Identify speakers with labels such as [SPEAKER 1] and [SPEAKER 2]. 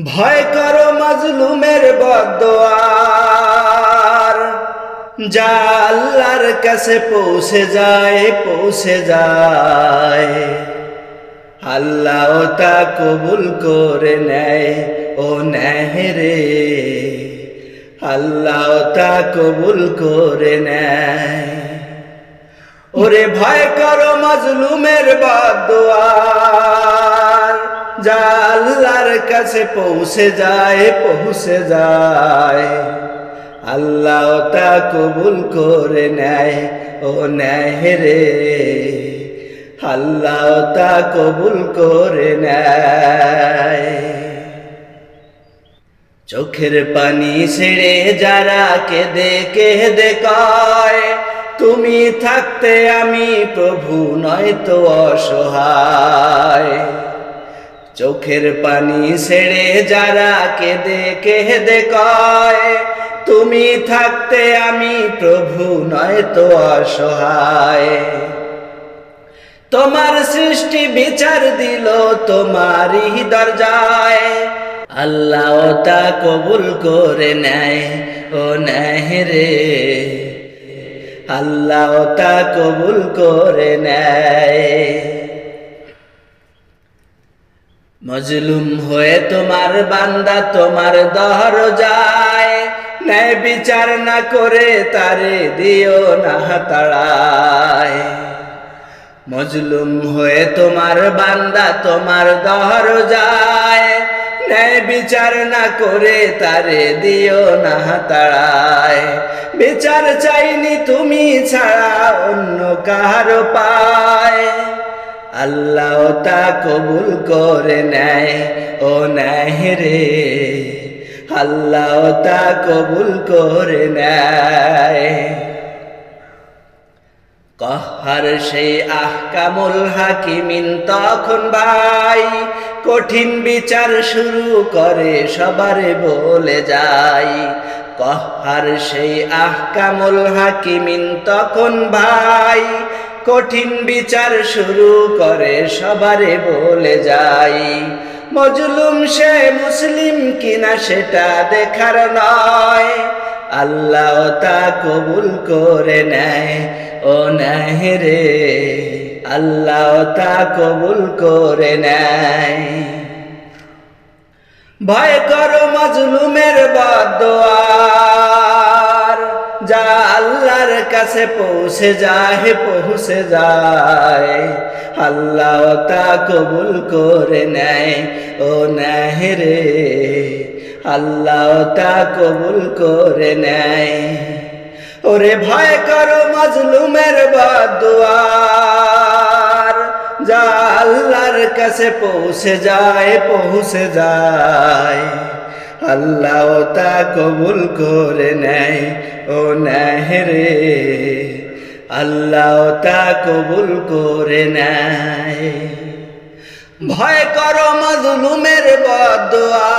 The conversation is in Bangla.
[SPEAKER 1] ভয় করো মাজলুমের বদদোয়ার, যা আল্লাহর কাছে পৌঁছে যায়। আল্লাহ তা কবুল করে নেয়, ও নেয় রে, আল্লাহ তা কবুল করে নেয়। ওরে ভয় করো মাজলুমের বদদোয়ার, যা আল্লাহর কাছে পৌঁছে যায়। আল্লাহ তা কবুল করে নেয়, ও নেয় রে, আল্লাহ তা কবুল করে নেয়। চোখের পানি ছেড়ে যারা কেঁদে কেঁদে কয়, তুমি থাকতে আমি প্রভু নয়তো অসহায়। চোখের পানি ছেড়ে যারা কেঁদে কেঁদে কয়, তুমি থাকতে আমি প্রভু নয়তো অসহায়। তোমার সৃষ্টি বিচার দিল তোমারই দরজায়, আল্লাহ তা কবুল করে নেয়, ও নেয় রে, আল্লাহ তা কবুল করে নেয়। মজলুম হয়ে তোমার বান্দা তোমার দরজায়, ন্যায় বিচার না করে তারে দিও না তাড়ায়। মজলুম হয়ে তোমার বান্দা তোমার দরজায়, ন্যায় বিচার না করে তারে দিও না তাড়ায়। বিচার চাইনি তুমি ছাড়া অন্য কারো পায়, আল্লাহ তা কবুল করে নেয়, ও নেয় রে, আল্লাহ তা কবুল করে নেয়। কহার সেই আহকামুল হাকিমিন তখন ভাই, কঠিন বিচার শুরু করে সবারে বলে যায়। কহার সেই আহকামুল হাকিমিন তখন ভাই, কঠিন বিচার শুরু করে সবারে বলে যায়। মজলুম সে মুসলিম কিনা সেটা দেখার নয়, আল্লাহ তা কবুল করে নেয়, ও নেয় রে, আল্লাহ তা কবুল করে নেয়। ভয় করো মাজলুমের বদদোয়ার, যা আল্লাহর কাছে পৌঁছে যায়। আল্লাহ তা কবুল করে নেয়, ও নেয় রে, আল্লাহ তা কবুল করে নেয়। ওরে ভয় করো মাজলুমের বদদোয়ার, যা আল্লাহর কাছে পৌঁছে যায়। আল্লাহ তা কবুল করে নেয়, ও নেয় রে, আল্লাহ তা কবুল করে নেয়। ভয় করো মাজলুমের বদদোয়া,